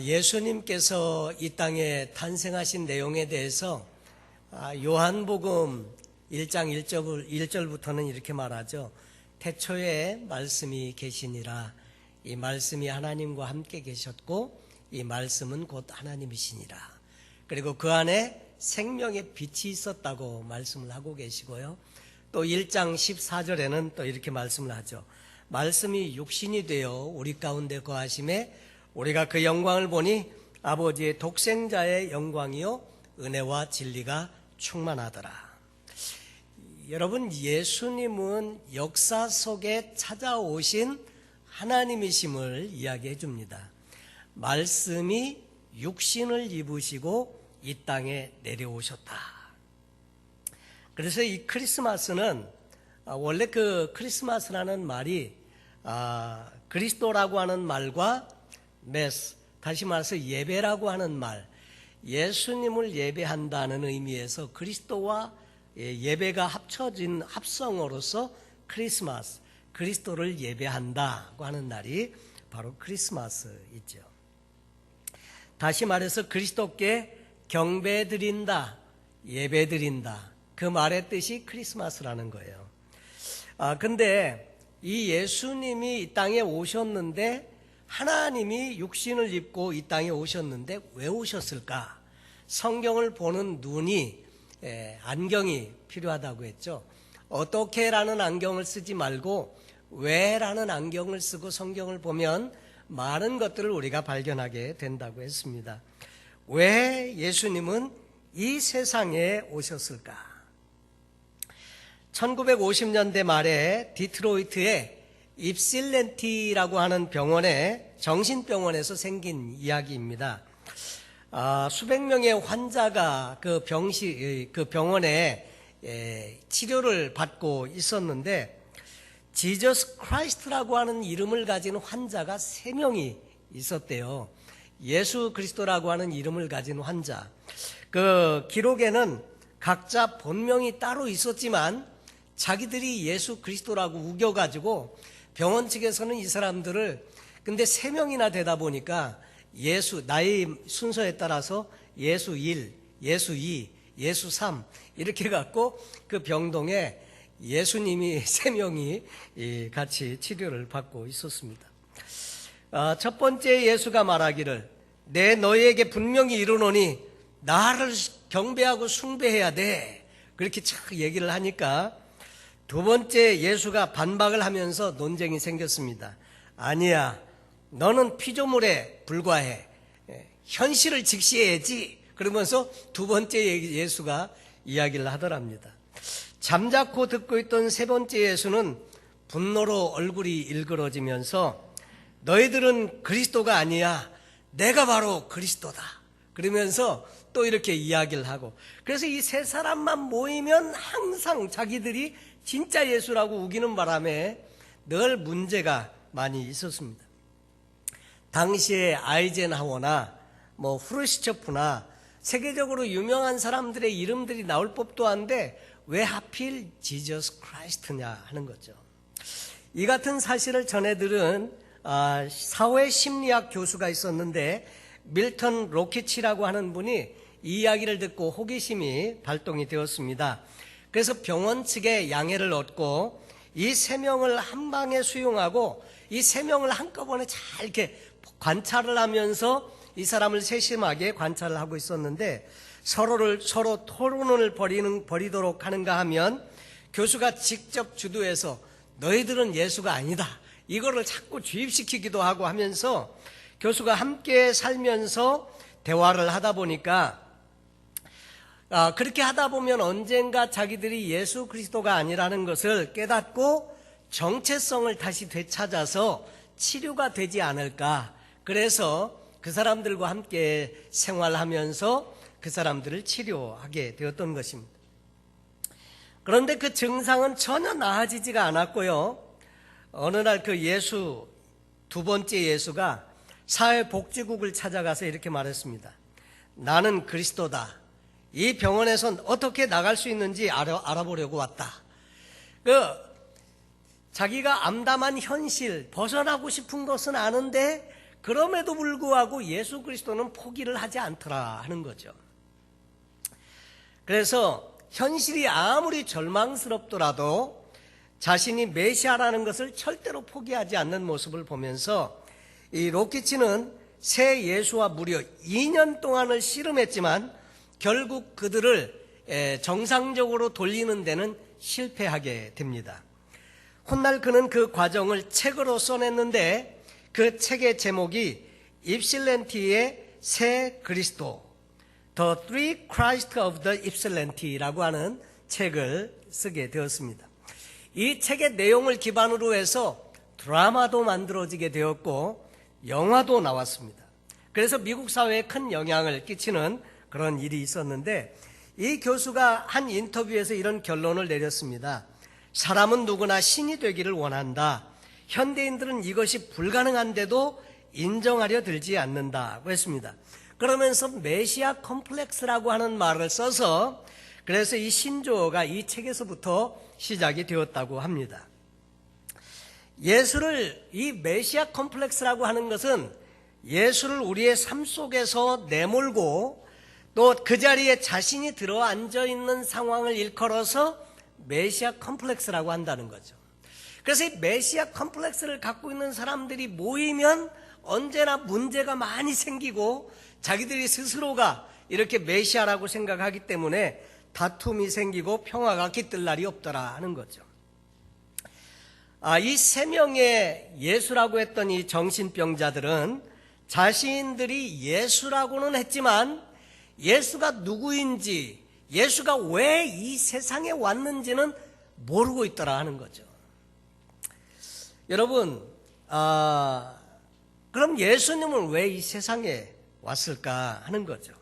예수님께서 이 땅에 탄생하신 내용에 대해서 요한복음 1장 1절부터는 이렇게 말하죠. 태초에 말씀이 계시니라. 이 말씀이 하나님과 함께 계셨고 이 말씀은 곧 하나님이시니라. 그리고 그 안에 생명의 빛이 있었다고 말씀을 하고 계시고요. 또 1장 14절에는 또 이렇게 말씀을 하죠. 말씀이 육신이 되어 우리 가운데 거하심에 우리가 그 영광을 보니 아버지의 독생자의 영광이요 은혜와 진리가 충만하더라. 여러분, 예수님은 역사 속에 찾아오신 하나님이심을 이야기해 줍니다. 말씀이 육신을 입으시고 이 땅에 내려오셨다. 그래서 이 크리스마스는 원래 그 크리스마스라는 말이 그리스도라고 하는 말과 메스, 다시 말해서 예배라고 하는 말, 예수님을 예배한다는 의미에서 그리스도와 예배가 합쳐진 합성어로서 크리스마스, 그리스도를 예배한다고 하는 날이 바로 크리스마스이죠. 다시 말해서 그리스도께 경배드린다, 예배드린다, 그 말의 뜻이 크리스마스라는 거예요. 근데 이 예수님이 이 땅에 오셨는데, 하나님이 육신을 입고 이 땅에 오셨는데 왜 오셨을까? 성경을 보는 눈이, 안경이 필요하다고 했죠. 어떻게라는 안경을 쓰지 말고 왜라는 안경을 쓰고 성경을 보면 많은 것들을 우리가 발견하게 된다고 했습니다. 왜 예수님은 이 세상에 오셨을까? 1950년대 말에 디트로이트에 입실렌티라고 하는 병원에, 정신병원에서 생긴 이야기입니다. 수백 명의 환자가 그 병원에 치료를 받고 있었는데, 지저스 크라이스트라고 하는 이름을 가진 환자가 3명이 있었대요. 예수 그리스도라고 하는 이름을 가진 환자. 그 기록에는 각자 본명이 따로 있었지만 자기들이 예수 그리스도라고 우겨가지고 병원 측에서는 이 사람들을, 근데 3명이나 되다 보니까 나이 순서에 따라서 예수 1, 예수 2, 예수 3 이렇게 갖고 그 병동에 예수님이 3명이 같이 치료를 받고 있었습니다. 첫 번째 예수가 말하기를 내 너희에게 분명히 이르노니 나를 경배하고 숭배해야 돼. 그렇게 착 얘기를 하니까 두 번째 예수가 반박을 하면서 논쟁이 생겼습니다. 아니야, 너는 피조물에 불과해. 현실을 직시해야지. 그러면서 두 번째 예수가 이야기를 하더랍니다. 잠자코 듣고 있던 세 번째 예수는 분노로 얼굴이 일그러지면서 너희들은 그리스도가 아니야. 내가 바로 그리스도다. 그러면서 또 이렇게 이야기를 하고, 그래서 이 세 사람만 모이면 항상 자기들이 진짜 예수라고 우기는 바람에 늘 문제가 많이 있었습니다. 당시에 아이젠하워나 후르시초프나 세계적으로 유명한 사람들의 이름들이 나올 법도 한데 왜 하필 지저스 크라이스트냐 하는 거죠. 이 같은 사실을 전해들은 사회심리학 교수가 있었는데 밀턴 로키치라고 하는 분이 이 이야기를 듣고 호기심이 발동이 되었습니다. 그래서 병원 측에 양해를 얻고 이 3명을 한 방에 수용하고 이 3명을 한꺼번에 잘 이렇게 관찰을 하면서 이 사람을 세심하게 관찰을 하고 있었는데 서로 토론을 벌이도록 하는가 하면 교수가 직접 주도해서 너희들은 예수가 아니다. 이거를 자꾸 주입시키기도 하고 하면서 교수가 함께 살면서 대화를 하다 보니까 그렇게 하다 보면 언젠가 자기들이 예수 그리스도가 아니라는 것을 깨닫고 정체성을 다시 되찾아서 치료가 되지 않을까. 그래서 그 사람들과 함께 생활하면서 그 사람들을 치료하게 되었던 것입니다. 그런데 그 증상은 전혀 나아지지가 않았고요. 어느 날 그 두 번째 예수가 사회복지국을 찾아가서 이렇게 말했습니다. 나는 그리스도다. 이 병원에선 어떻게 나갈 수 있는지 알아보려고 왔다. 자기가 암담한 현실, 벗어나고 싶은 것은 아는데 그럼에도 불구하고 예수 그리스도는 포기를 하지 않더라 하는 거죠. 그래서 현실이 아무리 절망스럽더라도 자신이 메시아라는 것을 절대로 포기하지 않는 모습을 보면서 이 로키치는 새 예수와 무려 2년 동안을 씨름했지만 결국 그들을 정상적으로 돌리는 데는 실패하게 됩니다. 훗날 그는 그 과정을 책으로 써냈는데 그 책의 제목이 입실렌티의 새 그리스도, The Three Christ of the Ypsilanti라고 하는 책을 쓰게 되었습니다. 이 책의 내용을 기반으로 해서 드라마도 만들어지게 되었고 영화도 나왔습니다. 그래서 미국 사회에 큰 영향을 끼치는 그런 일이 있었는데 이 교수가 한 인터뷰에서 이런 결론을 내렸습니다. 사람은 누구나 신이 되기를 원한다. 현대인들은 이것이 불가능한데도 인정하려 들지 않는다고 했습니다. 그러면서 메시아 컴플렉스라고 하는 말을 써서 그래서 이 신조어가 이 책에서부터 시작이 되었다고 합니다. 예수를, 이 메시아 컴플렉스라고 하는 것은 예수를 우리의 삶 속에서 내몰고 또 그 자리에 자신이 들어앉아 있는 상황을 일컬어서 메시아 컴플렉스라고 한다는 거죠. 그래서 이 메시아 컴플렉스를 갖고 있는 사람들이 모이면 언제나 문제가 많이 생기고 자기들이 스스로가 이렇게 메시아라고 생각하기 때문에 다툼이 생기고 평화가 깃들 날이 없더라 하는 거죠. 이 3명의 예수라고 했던 이 정신병자들은 자신들이 예수라고는 했지만 예수가 누구인지, 예수가 왜 이 세상에 왔는지는 모르고 있더라 하는 거죠. 여러분, 그럼 예수님은 왜 이 세상에 왔을까 하는 거죠.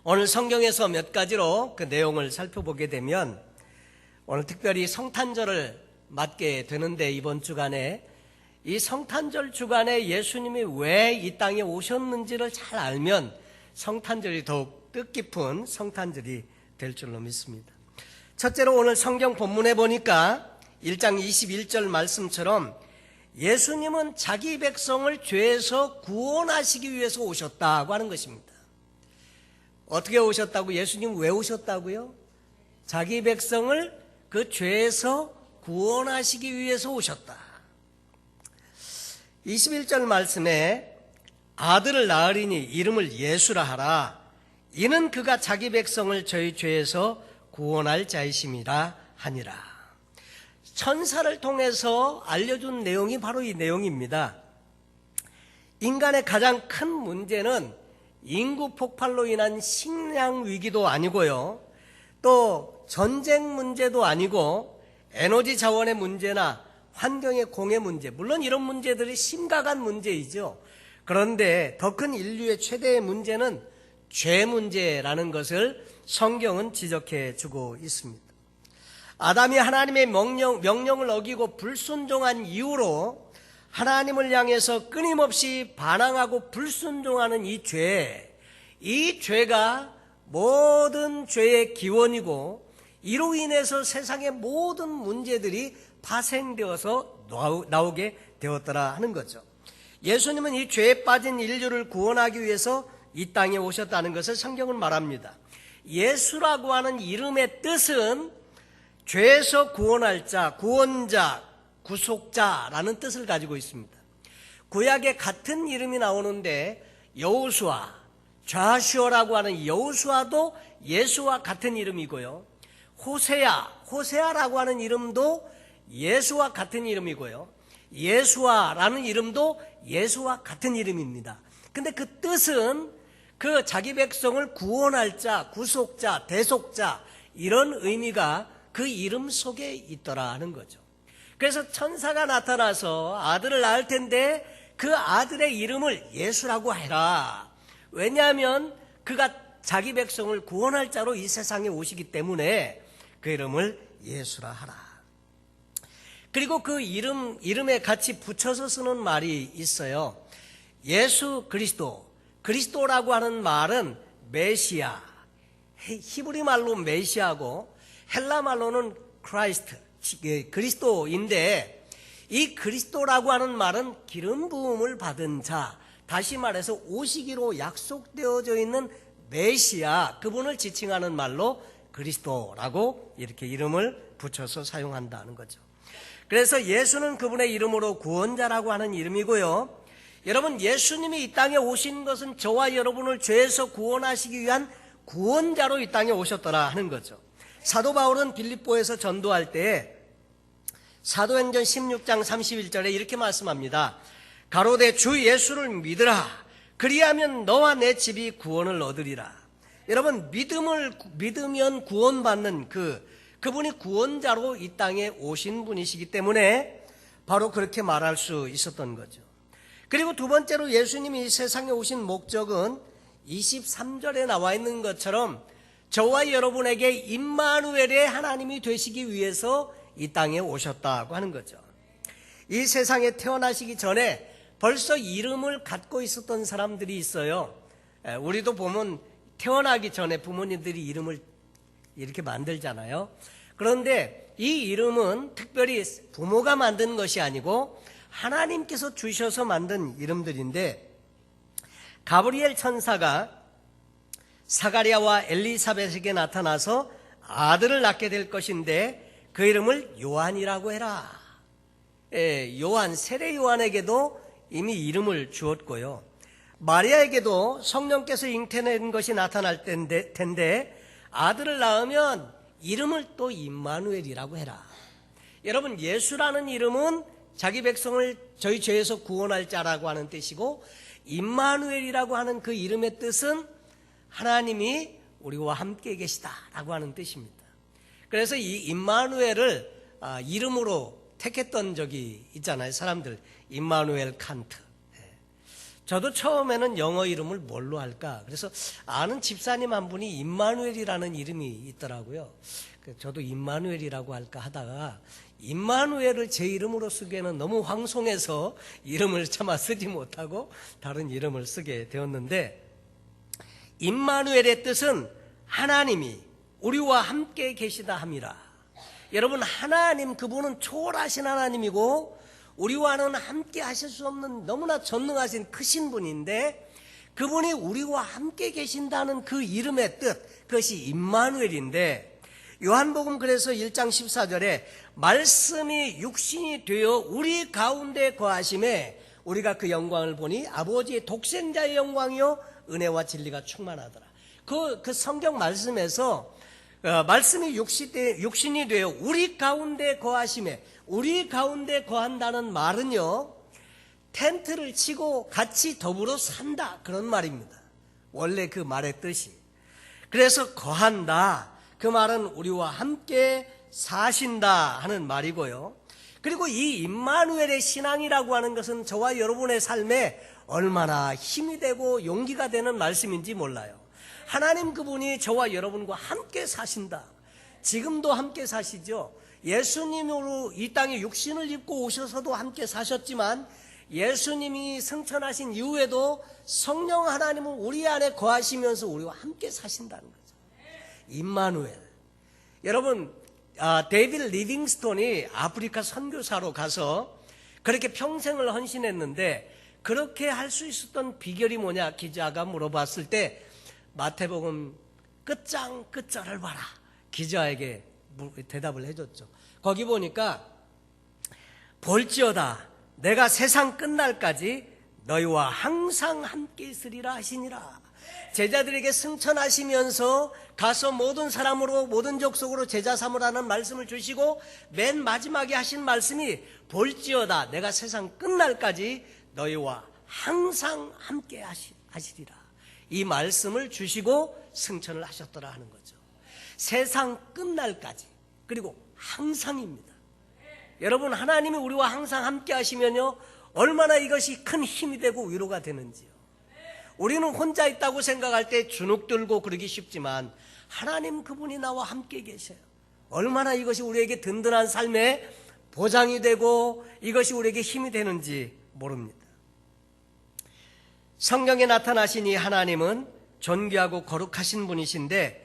오늘 성경에서 몇 가지로 그 내용을 살펴보게 되면 오늘 특별히 성탄절을 맞게 되는데 이번 주간에 이 성탄절 주간에 예수님이 왜 이 땅에 오셨는지를 잘 알면 성탄절이 더욱 뜻깊은 성탄절이 될 줄로 믿습니다. 첫째로 오늘 성경 본문에 보니까 1장 21절 말씀처럼 예수님은 자기 백성을 죄에서 구원하시기 위해서 오셨다고 하는 것입니다. 어떻게 오셨다고? 예수님 왜 오셨다고요? 자기 백성을 그 죄에서 구원하시기 위해서 오셨다. 21절 말씀에 아들을 낳으리니 이름을 예수라 하라. 이는 그가 자기 백성을 저희 죄에서 구원할 자이심이라 하니라. 천사를 통해서 알려준 내용이 바로 이 내용입니다. 인간의 가장 큰 문제는 인구 폭발로 인한 식량 위기도 아니고요, 또 전쟁 문제도 아니고 에너지 자원의 문제나 환경의 공해 문제, 물론 이런 문제들이 심각한 문제이죠. 그런데 더 큰 인류의 최대의 문제는 죄 문제라는 것을 성경은 지적해 주고 있습니다. 아담이 하나님의 명령을 어기고 불순종한 이후로 하나님을 향해서 끊임없이 반항하고 불순종하는 이 죄가 모든 죄의 기원이고 이로 인해서 세상의 모든 문제들이 파생되어서 나오게 되었더라 하는 거죠. 예수님은 이 죄에 빠진 인류를 구원하기 위해서 이 땅에 오셨다는 것을 성경은 말합니다. 예수라고 하는 이름의 뜻은 죄에서 구원할 자, 구원자, 구속자라는 뜻을 가지고 있습니다. 구약에 같은 이름이 나오는데 여호수아, 좌슈어라고 하는 여호수아도 예수와 같은 이름이고요. 호세아라고 하는 이름도 예수와 같은 이름이고요. 예수아라는 이름도 예수와 같은 이름입니다. 근데 그 뜻은 그 자기 백성을 구원할 자, 구속자, 대속자 이런 의미가 그 이름 속에 있더라 하는 거죠. 그래서 천사가 나타나서 아들을 낳을 텐데 그 아들의 이름을 예수라고 해라. 왜냐하면 그가 자기 백성을 구원할 자로 이 세상에 오시기 때문에 그 이름을 예수라 하라. 그리고 그 이름에 같이 붙여서 쓰는 말이 있어요. 예수 그리스도, 그리스도라고 하는 말은 메시아, 히브리 말로 메시아고 헬라 말로는 크라이스트, 그리스도인데 이 그리스도라고 하는 말은 기름 부음을 받은 자, 다시 말해서 오시기로 약속되어져 있는 메시아, 그분을 지칭하는 말로 그리스도라고 이렇게 이름을 붙여서 사용한다는 거죠. 그래서 예수는 그분의 이름으로 구원자라고 하는 이름이고요. 여러분, 예수님이 이 땅에 오신 것은 저와 여러분을 죄에서 구원하시기 위한 구원자로 이 땅에 오셨더라 하는 거죠. 사도 바울은 빌립보에서 전도할 때 사도행전 16장 31절에 이렇게 말씀합니다. 가로되 주 예수를 믿으라. 그리하면 너와 내 집이 구원을 얻으리라. 여러분, 믿으면 구원받는 그분이 구원자로 이 땅에 오신 분이시기 때문에 바로 그렇게 말할 수 있었던 거죠. 그리고 두 번째로 예수님이 이 세상에 오신 목적은 23절에 나와 있는 것처럼 저와 여러분에게 임마누엘의 하나님이 되시기 위해서 이 땅에 오셨다고 하는 거죠. 이 세상에 태어나시기 전에 벌써 이름을 갖고 있었던 사람들이 있어요. 우리도 보면 태어나기 전에 부모님들이 이름을 이렇게 만들잖아요. 그런데 이 이름은 특별히 부모가 만든 것이 아니고 하나님께서 주셔서 만든 이름들인데, 가브리엘 천사가 사가랴와 엘리사벳에게 나타나서 아들을 낳게 될 것인데 그 이름을 요한이라고 해라. 요한, 세례 요한에게도 이미 이름을 주었고요. 마리아에게도 성령께서 잉태낸 것이 나타날 텐데 아들을 낳으면 이름을 또 임마누엘이라고 해라. 여러분, 예수라는 이름은 자기 백성을 저희 죄에서 구원할 자라고 하는 뜻이고, 임마누엘이라고 하는 그 이름의 뜻은 하나님이 우리와 함께 계시다라고 하는 뜻입니다. 그래서 이 임마누엘을 이름으로 택했던 적이 있잖아요. 사람들, 임마누엘 칸트. 저도 처음에는 영어 이름을 뭘로 할까? 그래서 아는 집사님 한 분이 임마누엘이라는 이름이 있더라고요. 저도 임마누엘이라고 할까 하다가 임마누엘을 제 이름으로 쓰기에는 너무 황송해서 이름을 차마 쓰지 못하고 다른 이름을 쓰게 되었는데, 임마누엘의 뜻은 하나님이 우리와 함께 계시다 함이라. 여러분, 하나님, 그분은 초월하신 하나님이고 우리와는 함께 하실 수 없는 너무나 전능하신 크신 분인데, 그분이 우리와 함께 계신다는 그 이름의 뜻, 그것이 임마누엘인데, 요한복음 그래서 1장 14절에 말씀이 육신이 되어 우리 가운데 거하심에 우리가 그 영광을 보니 아버지의 독생자의 영광이요 은혜와 진리가 충만하더라. 그 성경 말씀에서 말씀이 육신이 되어 우리 가운데 거하심에, 우리 가운데 거한다는 말은요, 텐트를 치고 같이 더불어 산다, 그런 말입니다. 원래 그 말의 뜻이. 그래서 거한다, 그 말은 우리와 함께 사신다 하는 말이고요. 그리고 이 임마누엘의 신앙이라고 하는 것은 저와 여러분의 삶에 얼마나 힘이 되고 용기가 되는 말씀인지 몰라요. 하나님 그분이 저와 여러분과 함께 사신다. 지금도 함께 사시죠. 예수님으로 이 땅에 육신을 입고 오셔서도 함께 사셨지만 예수님이 승천하신 이후에도 성령 하나님은 우리 안에 거하시면서 우리와 함께 사신다는 거죠. 임마누엘. 여러분, 데이비드 리빙스톤이 아프리카 선교사로 가서 그렇게 평생을 헌신했는데, 그렇게 할 수 있었던 비결이 뭐냐 기자가 물어봤을 때 마태복음 끝장 끝절을 봐라, 기자에게 대답을 해줬죠. 거기 보니까 볼지어다 내가 세상 끝날까지 너희와 항상 함께 있으리라 하시니라. 제자들에게 승천하시면서 가서 모든 사람으로 모든 족속으로 제자 삼으라는 말씀을 주시고 맨 마지막에 하신 말씀이 볼지어다 내가 세상 끝날까지 너희와 항상 함께 하시리라. 이 말씀을 주시고 승천을 하셨더라 하는 거죠. 세상 끝날까지, 그리고 항상입니다. 여러분, 하나님이 우리와 항상 함께 하시면요, 얼마나 이것이 큰 힘이 되고 위로가 되는지요. 우리는 혼자 있다고 생각할 때 주눅 들고 그러기 쉽지만 하나님 그분이 나와 함께 계셔요. 얼마나 이것이 우리에게 든든한 삶의 보장이 되고 이것이 우리에게 힘이 되는지 모릅니다. 성경에 나타나신 이 하나님은 존귀하고 거룩하신 분이신데,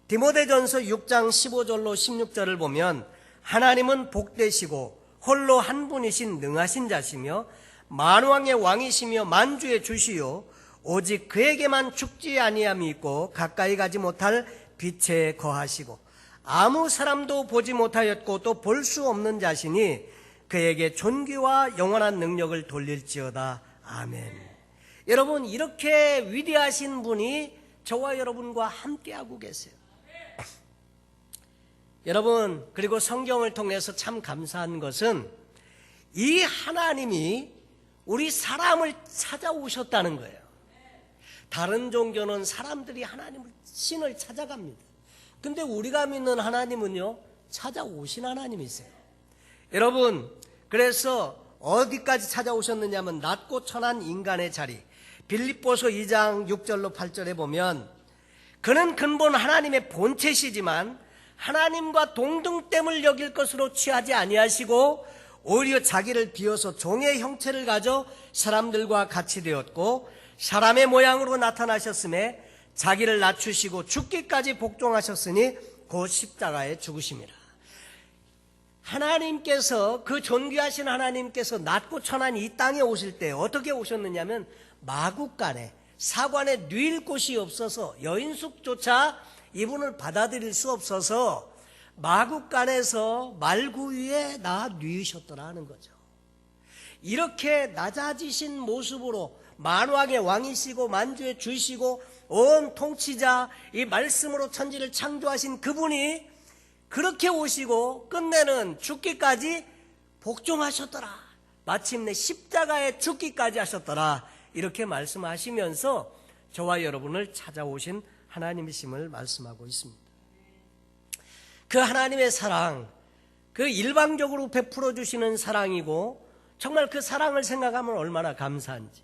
디모데전서 6장 15절로 16절을 보면 하나님은 복되시고 홀로 한 분이신 능하신 자시며 만왕의 왕이시며 만주의 주시요 오직 그에게만 죽지 아니함이 있고 가까이 가지 못할 빛에 거하시고 아무 사람도 보지 못하였고 또 볼 수 없는 자시니 그에게 존귀와 영원한 능력을 돌릴지어다. 아멘. 여러분, 이렇게 위대하신 분이 저와 여러분과 함께하고 계세요. 여러분, 그리고 성경을 통해서 참 감사한 것은 이 하나님이 우리 사람을 찾아오셨다는 거예요. 다른 종교는 사람들이 하나님을, 신을 찾아갑니다. 근데 우리가 믿는 하나님은요, 찾아오신 하나님이세요. 여러분, 그래서 어디까지 찾아오셨느냐면 낮고 천한 인간의 자리, 빌립보서 2장 6절로 8절에 보면 그는 근본 하나님의 본체시지만 하나님과 동등됨을 여길 것으로 취하지 아니하시고 오히려 자기를 비워서 종의 형체를 가져 사람들과 같이 되었고 사람의 모양으로 나타나셨음에 자기를 낮추시고 죽기까지 복종하셨으니 곧 십자가에 죽으심이라. 하나님께서, 그 존귀하신 하나님께서 낮고 천한 이 땅에 오실 때 어떻게 오셨느냐면 마국간에, 사관에 누일 곳이 없어서 여인숙조차 이분을 받아들일 수 없어서 마국간에서 말구 위에 누이셨더라 하는 거죠. 이렇게 낮아지신 모습으로 만왕의 왕이시고 만주의 주시고 온 통치자, 이 말씀으로 천지를 창조하신 그분이 그렇게 오시고 끝내는 죽기까지 복종하셨더라. 마침내 십자가에 죽기까지 하셨더라. 이렇게 말씀하시면서 저와 여러분을 찾아오신 하나님이심을 말씀하고 있습니다. 그 하나님의 사랑, 그 일방적으로 베풀어 주시는 사랑이고 정말 그 사랑을 생각하면 얼마나 감사한지.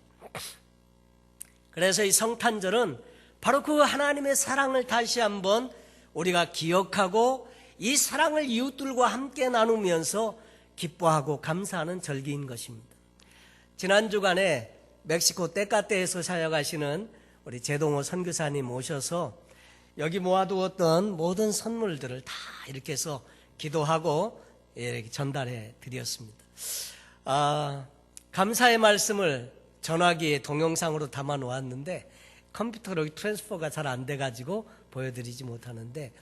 그래서 이 성탄절은 바로 그 하나님의 사랑을 다시 한번 우리가 기억하고 이 사랑을 이웃들과 함께 나누면서 기뻐하고 감사하는 절기인 것입니다. 지난 주간에 멕시코 떼카떼에서 사역하시는 우리 제동호 선교사님 오셔서 여기 모아두었던 모든 선물들을 다 이렇게 해서 기도하고 이렇게 전달해 드렸습니다. 감사의 말씀을 전화기에 동영상으로 담아 놓았는데 컴퓨터로 트랜스퍼가 잘 안 돼가지고 보여드리지 못하는데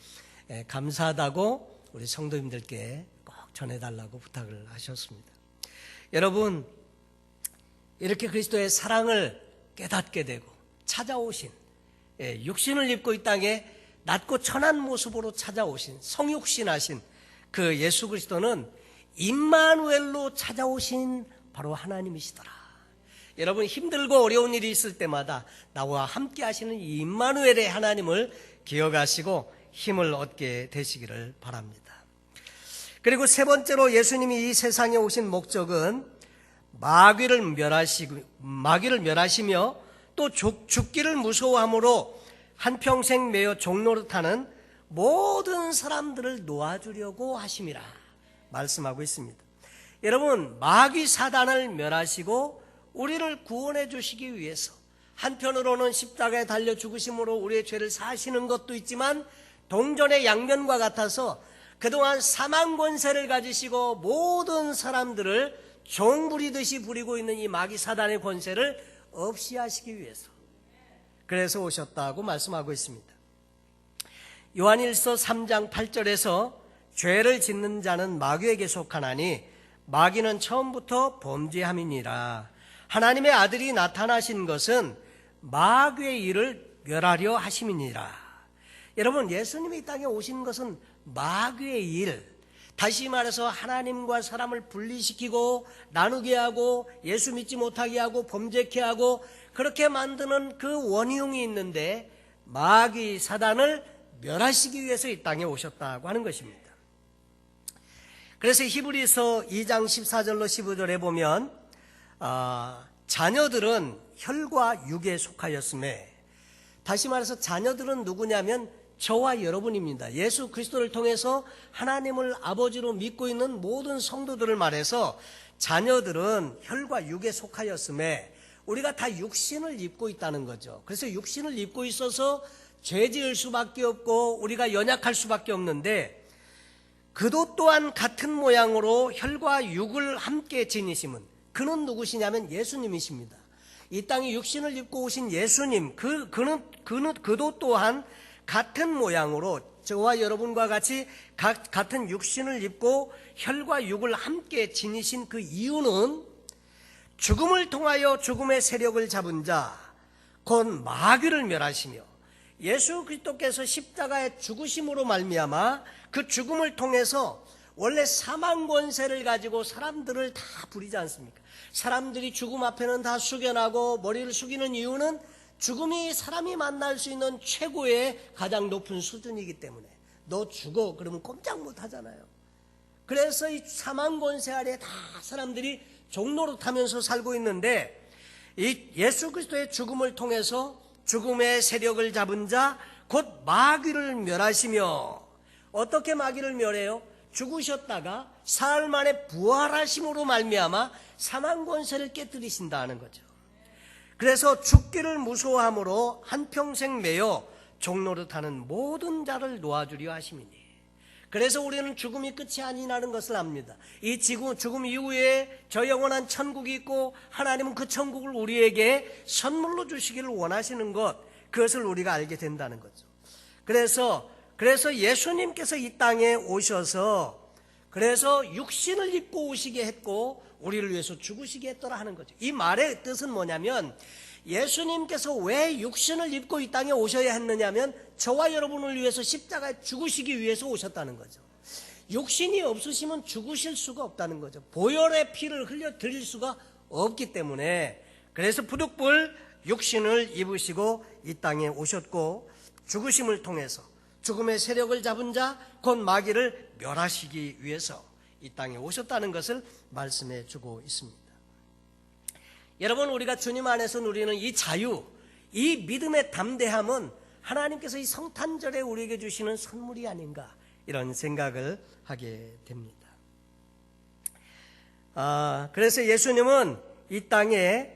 감사하다고 우리 성도님들께 꼭 전해달라고 부탁을 하셨습니다. 여러분, 이렇게 그리스도의 사랑을 깨닫게 되고 찾아오신, 육신을 입고 이 땅에 낮고 천한 모습으로 찾아오신, 성육신하신 그 예수 그리스도는 임마누엘로 찾아오신 바로 하나님이시더라. 여러분, 힘들고 어려운 일이 있을 때마다 나와 함께 하시는 이 임마누엘의 하나님을 기억하시고 힘을 얻게 되시기를 바랍니다. 그리고 세 번째로 예수님이 이 세상에 오신 목적은 마귀를 멸하시며 또 죽기를 무서워함으로 한평생 매여 종노릇하는 모든 사람들을 놓아주려고 하심이라 말씀하고 있습니다. 여러분, 마귀 사단을 멸하시고 우리를 구원해 주시기 위해서 한편으로는 십자가에 달려 죽으심으로 우리의 죄를 사하시는 것도 있지만 동전의 양면과 같아서 그동안 사망 권세를 가지시고 모든 사람들을 종부리듯이 부리고 있는 이 마귀 사단의 권세를 없이 하시기 위해서 그래서 오셨다고 말씀하고 있습니다. 요한일서 3장 8절에서 죄를 짓는 자는 마귀에게 속하나니 마귀는 처음부터 범죄함이니라. 하나님의 아들이 나타나신 것은 마귀의 일을 멸하려 하심이니라. 여러분, 예수님이 이 땅에 오신 것은 마귀의 일, 다시 말해서 하나님과 사람을 분리시키고 나누게 하고 예수 믿지 못하게 하고 범죄케 하고 그렇게 만드는 그 원흉이 있는데 마귀 사단을 멸하시기 위해서 이 땅에 오셨다고 하는 것입니다. 그래서 히브리서 2장 14절로 15절에 보면 자녀들은 혈과 육에 속하였음에, 다시 말해서 자녀들은 누구냐면 저와 여러분입니다. 예수 그리스도를 통해서 하나님을 아버지로 믿고 있는 모든 성도들을 말해서 자녀들은 혈과 육에 속하였음에 우리가 다 육신을 입고 있다는 거죠. 그래서 육신을 입고 있어서 죄 지을 수밖에 없고 우리가 연약할 수밖에 없는데 그도 또한 같은 모양으로 혈과 육을 함께 지니심은, 그는 누구시냐면 예수님이십니다. 이 땅에 육신을 입고 오신 예수님, 그도 또한 같은 모양으로 저와 여러분과 같이 같은 육신을 입고 혈과 육을 함께 지니신 그 이유는 죽음을 통하여 죽음의 세력을 잡은 자, 곧 마귀를 멸하시며, 예수 그리스도께서 십자가의 죽으심으로 말미암아 그 죽음을 통해서 원래 사망 권세를 가지고 사람들을 다 부리지 않습니까? 사람들이 죽음 앞에는 다 숙여나고 머리를 숙이는 이유는 죽음이 사람이 만날 수 있는 최고의 가장 높은 수준이기 때문에, 너 죽어 그러면 꼼짝 못 하잖아요. 그래서 이 사망 권세 아래 다 사람들이 종노릇하면서 살고 있는데, 이 예수 그리스도의 죽음을 통해서 죽음의 세력을 잡은 자 곧 마귀를 멸하시며, 어떻게 마귀를 멸해요? 죽으셨다가 사흘 만에 부활하심으로 말미암아 사망 권세를 깨뜨리신다는 거죠. 그래서 죽기를 무서워함으로 한평생 매여 종노릇하는 모든 자를 놓아주려 하심이니, 그래서 우리는 죽음이 끝이 아니라는 것을 압니다. 이 죽음 이후에 저 영원한 천국이 있고 하나님은 그 천국을 우리에게 선물로 주시기를 원하시는 것, 그것을 우리가 알게 된다는 거죠. 그래서 예수님께서 이 땅에 오셔서 그래서 육신을 입고 오시게 했고 우리를 위해서 죽으시게 했더라 하는 거죠. 이 말의 뜻은 뭐냐면, 예수님께서 왜 육신을 입고 이 땅에 오셔야 했느냐면 저와 여러분을 위해서 십자가에 죽으시기 위해서 오셨다는 거죠. 육신이 없으시면 죽으실 수가 없다는 거죠. 보혈의 피를 흘려 드릴 수가 없기 때문에, 그래서 부득불 육신을 입으시고 이 땅에 오셨고 죽으심을 통해서 죽음의 세력을 잡은 자 곧 마귀를 멸하시기 위해서 이 땅에 오셨다는 것을 말씀해 주고 있습니다. 여러분, 우리가 주님 안에서 누리는 이 자유, 이 믿음의 담대함은 하나님께서 이 성탄절에 우리에게 주시는 선물이 아닌가, 이런 생각을 하게 됩니다. 그래서 예수님은 이 땅에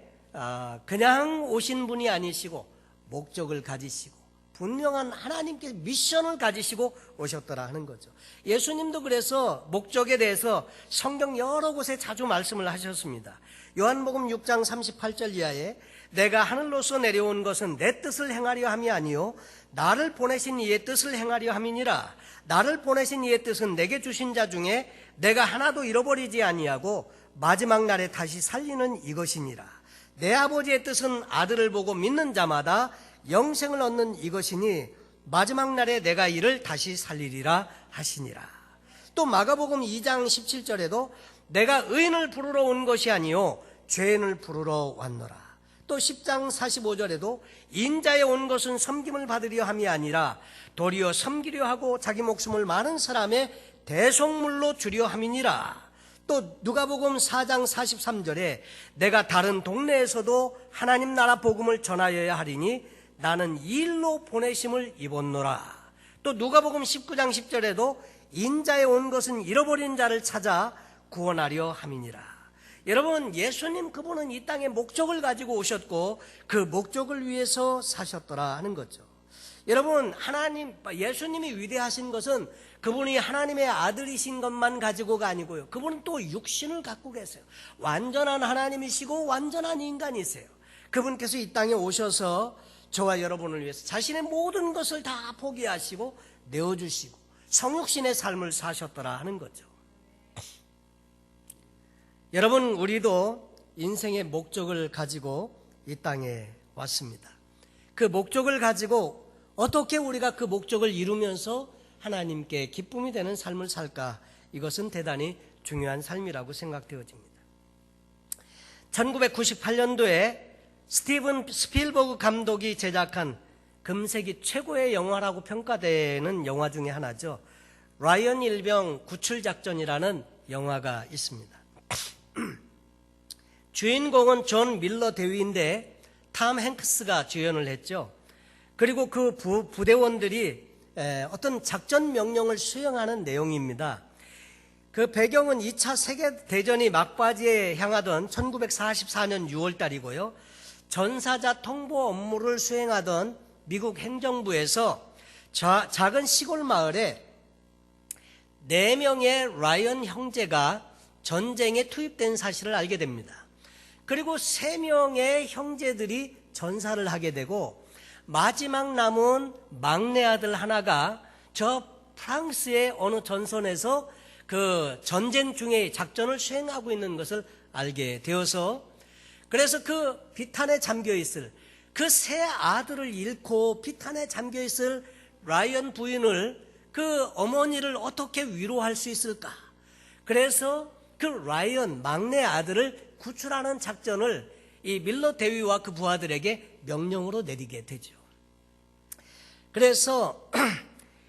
그냥 오신 분이 아니시고 목적을 가지시고 분명한 하나님께 미션을 가지시고 오셨더라 하는 거죠. 예수님도 그래서 목적에 대해서 성경 여러 곳에 자주 말씀을 하셨습니다. 요한복음 6장 38절 이하에 내가 하늘로서 내려온 것은 내 뜻을 행하려 함이 아니요 나를 보내신 이의 뜻을 행하려 함이니라. 나를 보내신 이의 뜻은 내게 주신 자 중에 내가 하나도 잃어버리지 아니하고 마지막 날에 다시 살리는 이것이니라. 내 아버지의 뜻은 아들을 보고 믿는 자마다 영생을 얻는 이것이니 마지막 날에 내가 이를 다시 살리리라 하시니라. 또 마가복음 2장 17절에도 내가 의인을 부르러 온 것이 아니요 죄인을 부르러 왔노라. 또 10장 45절에도 인자에 온 것은 섬김을 받으려 함이 아니라 도리어 섬기려 하고 자기 목숨을 많은 사람의 대속물로 주려 함이니라. 또 누가복음 4장 43절에 내가 다른 동네에서도 하나님 나라 복음을 전하여야 하리니 나는 이 일로 보내심을 입었노라. 또 누가복음 19장 10절에도 인자에 온 것은 잃어버린 자를 찾아 구원하려 함이니라. 여러분, 예수님 그분은 이 땅에 목적을 가지고 오셨고 그 목적을 위해서 사셨더라 하는 거죠. 여러분, 예수님이 위대하신 것은 그분이 하나님의 아들이신 것만 가지고가 아니고요, 그분은 또 육신을 갖고 계세요. 완전한 하나님이시고 완전한 인간이세요. 그분께서 이 땅에 오셔서 저와 여러분을 위해서 자신의 모든 것을 다 포기하시고 내어주시고 성육신의 삶을 사셨더라 하는 거죠. 여러분, 우리도 인생의 목적을 가지고 이 땅에 왔습니다. 그 목적을 가지고 어떻게 우리가 그 목적을 이루면서 하나님께 기쁨이 되는 삶을 살까, 이것은 대단히 중요한 삶이라고 생각되어집니다. 1998년도에 스티븐 스필버그 감독이 제작한 금세기 최고의 영화라고 평가되는 영화 중에 하나죠. 라이언 일병 구출작전이라는 영화가 있습니다. 주인공은 존 밀러 대위인데 탐 행크스가 주연을 했죠. 그리고 그 부대원들이 어떤 작전 명령을 수행하는 내용입니다. 그 배경은 2차 세계대전이 막바지에 향하던 1944년 6월달이고요. 전사자 통보 업무를 수행하던 미국 행정부에서 작은 시골 마을에 4명의 라이언 형제가 전쟁에 투입된 사실을 알게 됩니다. 그리고 3명의 형제들이 전사를 하게 되고 마지막 남은 막내 아들 하나가 저 프랑스의 어느 전선에서 그 전쟁 중에 작전을 수행하고 있는 것을 알게 되어서, 그래서 그 비탄에 잠겨있을 그 세 아들을 잃고 비탄에 잠겨있을 라이언 부인을, 그 어머니를 어떻게 위로할 수 있을까? 그래서 그 라이언 막내 아들을 구출하는 작전을 이 밀러 대위와 그 부하들에게 명령으로 내리게 되죠. 그래서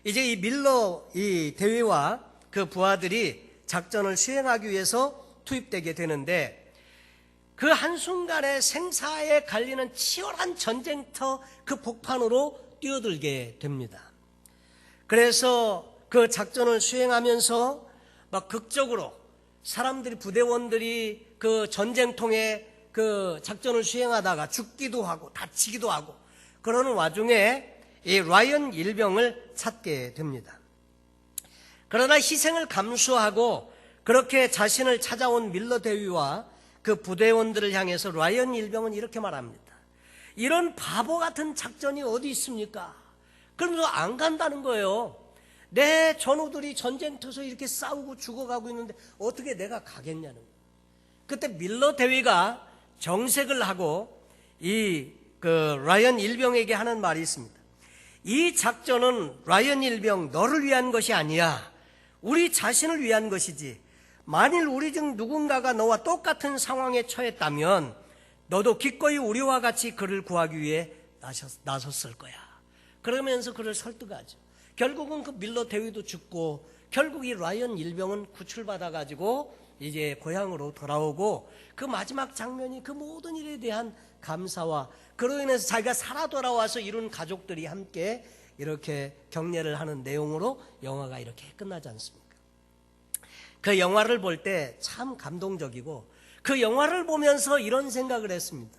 이제 이 밀러 이 대위와 그 부하들이 작전을 수행하기 위해서 투입되게 되는데, 그 한순간에 생사에 갈리는 치열한 전쟁터 그 복판으로 뛰어들게 됩니다. 그래서 그 작전을 수행하면서 막 극적으로 사람들이, 부대원들이 그 전쟁통에 그 작전을 수행하다가 죽기도 하고 다치기도 하고 그러는 와중에 이 라이언 일병을 찾게 됩니다. 그러나 희생을 감수하고 그렇게 자신을 찾아온 밀러 대위와 그 부대원들을 향해서 라이언 일병은 이렇게 말합니다. 이런 바보 같은 작전이 어디 있습니까? 그러면서 안 간다는 거예요. 내 전우들이 전쟁터에서 이렇게 싸우고 죽어가고 있는데 어떻게 내가 가겠냐는 거예요. 그때 밀러 대위가 정색을 하고 이 그 라이언 일병에게 하는 말이 있습니다. 이 작전은 라이언 일병 너를 위한 것이 아니야. 우리 자신을 위한 것이지. 만일 우리 중 누군가가 너와 똑같은 상황에 처했다면 너도 기꺼이 우리와 같이 그를 구하기 위해 나섰을 거야. 그러면서 그를 설득하죠. 결국은 그 밀러 대위도 죽고 결국 이 라이언 일병은 구출받아가지고 이제 고향으로 돌아오고, 그 마지막 장면이 그 모든 일에 대한 감사와 그로 인해서 자기가 살아 돌아와서 이룬 가족들이 함께 이렇게 격려를 하는 내용으로 영화가 이렇게 끝나지 않습니까? 그 영화를 볼 때 참 감동적이고, 그 영화를 보면서 이런 생각을 했습니다.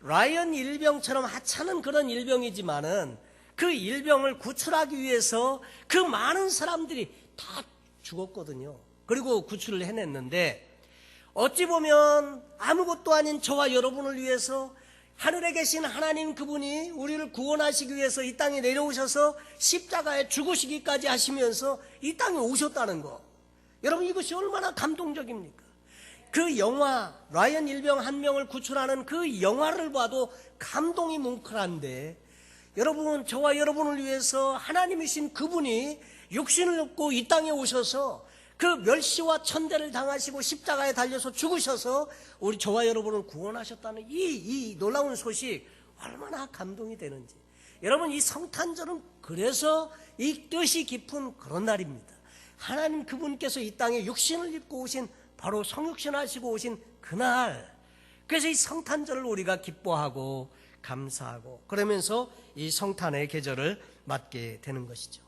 라이언 일병처럼 하찮은 그런 일병이지만은 그 일병을 구출하기 위해서 그 많은 사람들이 다 죽었거든요. 그리고 구출을 해냈는데, 어찌 보면 아무것도 아닌 저와 여러분을 위해서 하늘에 계신 하나님 그분이 우리를 구원하시기 위해서 이 땅에 내려오셔서 십자가에 죽으시기까지 하시면서 이 땅에 오셨다는 거, 여러분 이것이 얼마나 감동적입니까? 그 영화, 라이언 일병 한 명을 구출하는 그 영화를 봐도 감동이 뭉클한데, 여러분, 저와 여러분을 위해서 하나님이신 그분이 육신을 입고 이 땅에 오셔서 그 멸시와 천대를 당하시고 십자가에 달려서 죽으셔서 우리 저와 여러분을 구원하셨다는 이 놀라운 소식 얼마나 감동이 되는지. 여러분, 이 성탄절은 그래서 이 뜻이 깊은 그런 날입니다. 하나님 그분께서 이 땅에 육신을 입고 오신, 바로 성육신하시고 오신 그날, 그래서 이 성탄절을 우리가 기뻐하고 감사하고 그러면서 이 성탄의 계절을 맞게 되는 것이죠.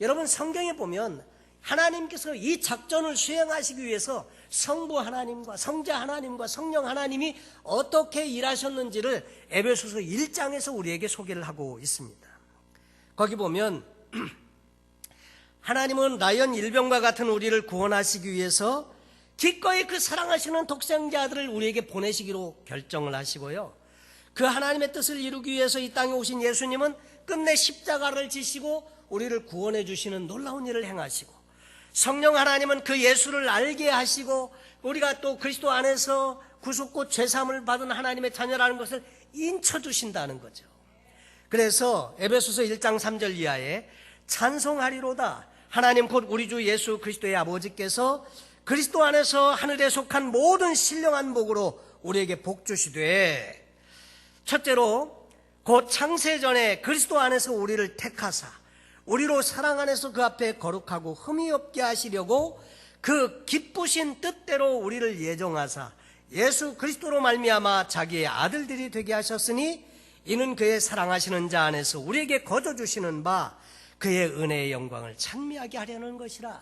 여러분, 성경에 보면 하나님께서 이 작전을 수행하시기 위해서 성부 하나님과 성자 하나님과 성령 하나님이 어떻게 일하셨는지를 에베소서 1장에서 우리에게 소개를 하고 있습니다. 거기 보면 하나님은 라이언 일병과 같은 우리를 구원하시기 위해서 기꺼이 그 사랑하시는 독생자 아들을 우리에게 보내시기로 결정을 하시고요, 그 하나님의 뜻을 이루기 위해서 이 땅에 오신 예수님은 끝내 십자가를 지시고 우리를 구원해 주시는 놀라운 일을 행하시고, 성령 하나님은 그 예수를 알게 하시고 우리가 또 그리스도 안에서 구속고 죄사함을 받은 하나님의 자녀라는 것을 인쳐주신다는 거죠. 그래서 에베소서 1장 3절 이하에 찬송하리로다, 하나님 곧 우리 주 예수 그리스도의 아버지께서 그리스도 안에서 하늘에 속한 모든 신령한 복으로 우리에게 복 주시되, 첫째로 곧 창세전에 그리스도 안에서 우리를 택하사 우리로 사랑 안에서 그 앞에 거룩하고 흠이 없게 하시려고 그 기쁘신 뜻대로 우리를 예정하사 예수 그리스도로 말미암아 자기의 아들들이 되게 하셨으니, 이는 그의 사랑하시는 자 안에서 우리에게 거저 주시는 바 그의 은혜의 영광을 찬미하게 하려는 것이라.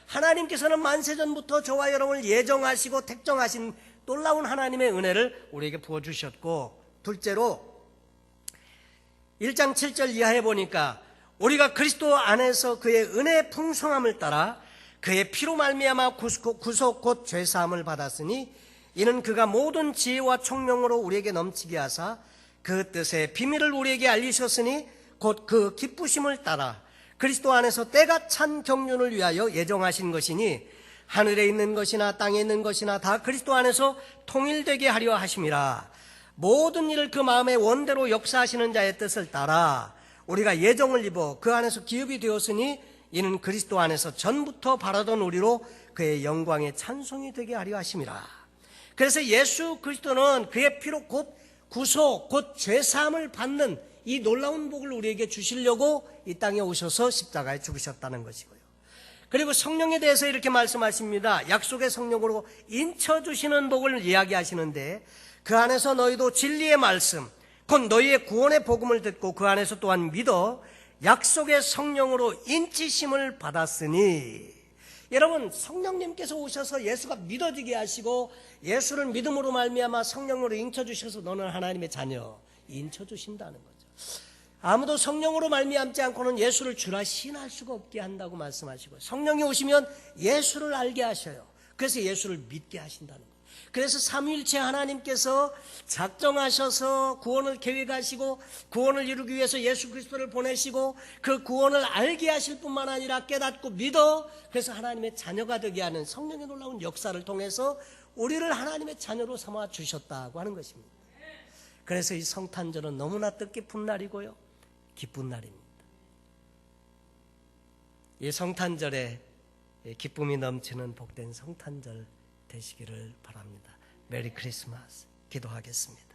하나님께서는 만세전부터 저와 여러분을 예정하시고 택정하신 놀라운 하나님의 은혜를 우리에게 부어주셨고, 둘째로 1장 7절 이하에 보니까 우리가 그리스도 안에서 그의 은혜의 풍성함을 따라 그의 피로 말미암아 구속 곧 죄사함을 받았으니 이는 그가 모든 지혜와 총명으로 우리에게 넘치게 하사 그 뜻의 비밀을 우리에게 알리셨으니 곧 그 기쁘심을 따라 그리스도 안에서 때가 찬 경륜을 위하여 예정하신 것이니 하늘에 있는 것이나 땅에 있는 것이나 다 그리스도 안에서 통일되게 하려 하심이라. 모든 일을 그 마음의 원대로 역사하시는 자의 뜻을 따라 우리가 예정을 입어 그 안에서 기업이 되었으니 이는 그리스도 안에서 전부터 바라던 우리로 그의 영광의 찬송이 되게 하려 하심이라. 그래서 예수 그리스도는 그의 피로 곧 구속 곧 죄사함을 받는 이 놀라운 복을 우리에게 주시려고 이 땅에 오셔서 십자가에 죽으셨다는 것이고요. 그리고 성령에 대해서 이렇게 말씀하십니다. 약속의 성령으로 인쳐주시는 복을 이야기하시는데 그 안에서 너희도 진리의 말씀 곧 너희의 구원의 복음을 듣고 그 안에서 또한 믿어 약속의 성령으로 인치심을 받았으니. 여러분, 성령님께서 오셔서 예수가 믿어지게 하시고 예수를 믿음으로 말미암아 성령으로 인쳐주셔서 너는 하나님의 자녀 인쳐주신다는 거죠. 아무도 성령으로 말미암지 않고는 예수를 주라 신할 수가 없게 한다고 말씀하시고, 성령이 오시면 예수를 알게 하셔요. 그래서 예수를 믿게 하신다는 거예요. 그래서 삼위일체 하나님께서 작정하셔서 구원을 계획하시고 구원을 이루기 위해서 예수 그리스도를 보내시고 그 구원을 알게 하실 뿐만 아니라 깨닫고 믿어 그래서 하나님의 자녀가 되게 하는 성령의 놀라운 역사를 통해서 우리를 하나님의 자녀로 삼아 주셨다고 하는 것입니다. 그래서 이 성탄절은 너무나 뜻깊은 날이고요, 기쁜 날입니다. 이 성탄절에 기쁨이 넘치는 복된 성탄절 되시기를 바랍니다. 메리 크리스마스. 기도하겠습니다.